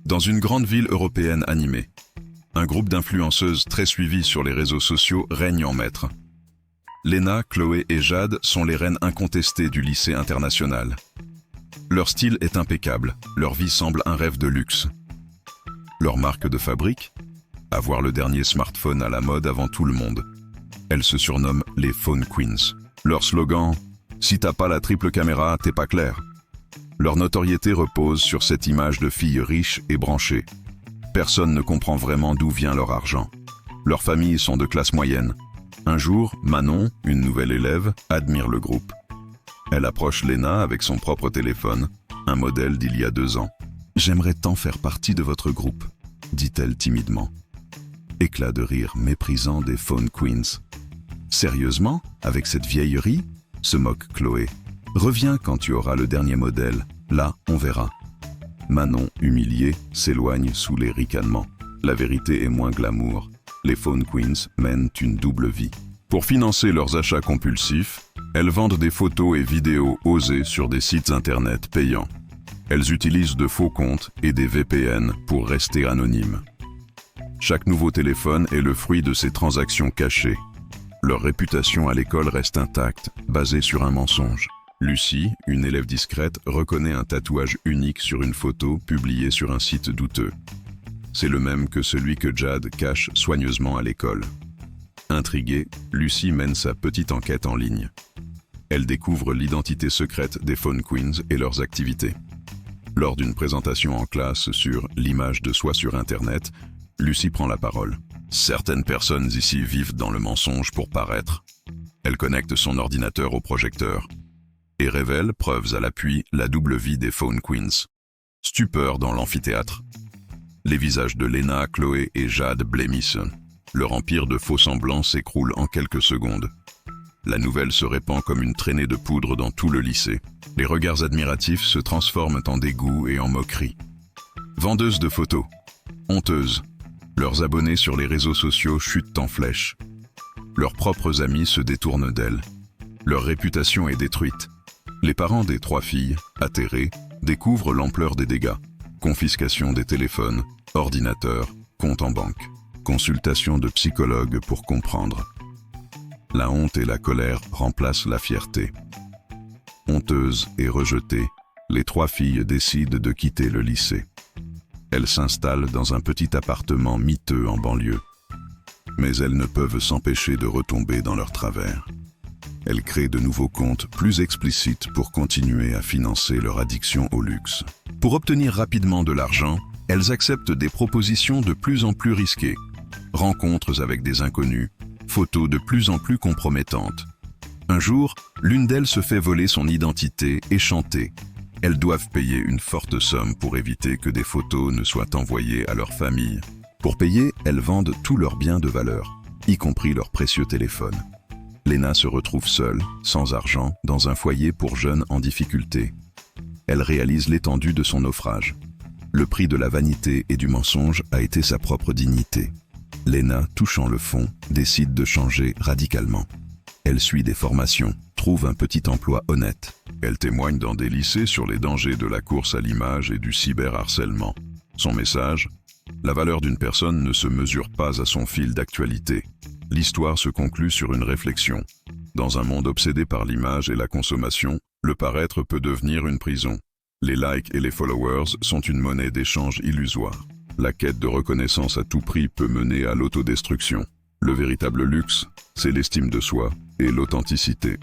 Dans une grande ville européenne animée, un groupe d'influenceuses très suivies sur les réseaux sociaux règne en maître. Léna, Chloé et Jade sont les reines incontestées du lycée international. Leur style est impeccable, leur vie semble un rêve de luxe. Leur marque de fabrique? Avoir le dernier smartphone à la mode avant tout le monde. Elles se surnomment les Phone Queens. Leur slogan: « Si t'as pas la triple caméra, t'es pas clair ». Leur notoriété repose sur cette image de filles riches et branchées. Personne ne comprend vraiment d'où vient leur argent. Leurs familles sont de classe moyenne. Un jour, Manon, une nouvelle élève, admire le groupe. Elle approche Léna avec son propre téléphone, un modèle d'il y a 2 ans. « J'aimerais tant faire partie de votre groupe », dit-elle timidement. Éclat de rire méprisant des Phone Queens. « Sérieusement, avec cette vieillerie ?» se moque Chloé. « Reviens quand tu auras le dernier modèle, là on verra. » Manon, humiliée, s'éloigne sous les ricanements. La vérité est moins glamour. Les Phone Queens mènent une double vie. Pour financer leurs achats compulsifs, elles vendent des photos et vidéos osées sur des sites internet payants. Elles utilisent de faux comptes et des VPN pour rester anonymes. Chaque nouveau téléphone est le fruit de ces transactions cachées. Leur réputation à l'école reste intacte, basée sur un mensonge. Lucie, une élève discrète, reconnaît un tatouage unique sur une photo publiée sur un site douteux. C'est le même que celui que Jade cache soigneusement à l'école. Intriguée, Lucie mène sa petite enquête en ligne. Elle découvre l'identité secrète des Phone Queens et leurs activités. Lors d'une présentation en classe sur l'image de soi sur Internet, Lucie prend la parole. Certaines personnes ici vivent dans le mensonge pour paraître. Elle connecte son ordinateur au projecteur et révèle, preuves à l'appui, la double vie des Phone Queens. Stupeur dans l'amphithéâtre. Les visages de Léna, Chloé et Jade blêmissent. Leur empire de faux semblants s'écroule en quelques secondes. La nouvelle se répand comme une traînée de poudre dans tout le lycée. Les regards admiratifs se transforment en dégoût et en moquerie. Vendeuses de photos. Honteuses. Leurs abonnés sur les réseaux sociaux chutent en flèche. Leurs propres amis se détournent d'elles. Leur réputation est détruite. Les parents des 3 filles, atterrés, découvrent l'ampleur des dégâts. Confiscation des téléphones, ordinateurs, comptes en banque. Consultation de psychologues pour comprendre. La honte et la colère remplacent la fierté. Honteuses et rejetées, les 3 filles décident de quitter le lycée. Elles s'installent dans un petit appartement miteux en banlieue. Mais elles ne peuvent s'empêcher de retomber dans leurs travers. Elles créent de nouveaux comptes plus explicites pour continuer à financer leur addiction au luxe. Pour obtenir rapidement de l'argent, elles acceptent des propositions de plus en plus risquées. Rencontres avec des inconnus, photos de plus en plus compromettantes. Un jour, l'une d'elles se fait voler son identité et chanter. Elles doivent payer une forte somme pour éviter que des photos ne soient envoyées à leur famille. Pour payer, elles vendent tous leurs biens de valeur, y compris leurs précieux téléphones. Léna se retrouve seule, sans argent, dans un foyer pour jeunes en difficulté. Elle réalise l'étendue de son naufrage. Le prix de la vanité et du mensonge a été sa propre dignité. Léna, touchant le fond, décide de changer radicalement. Elle suit des formations, trouve un petit emploi honnête. Elle témoigne dans des lycées sur les dangers de la course à l'image et du cyberharcèlement. Son message: la valeur d'une personne ne se mesure pas à son fil d'actualité. L'histoire se conclut sur une réflexion. Dans un monde obsédé par l'image et la consommation, le paraître peut devenir une prison. Les likes et les followers sont une monnaie d'échange illusoire. La quête de reconnaissance à tout prix peut mener à l'autodestruction. Le véritable luxe, c'est l'estime de soi et l'authenticité.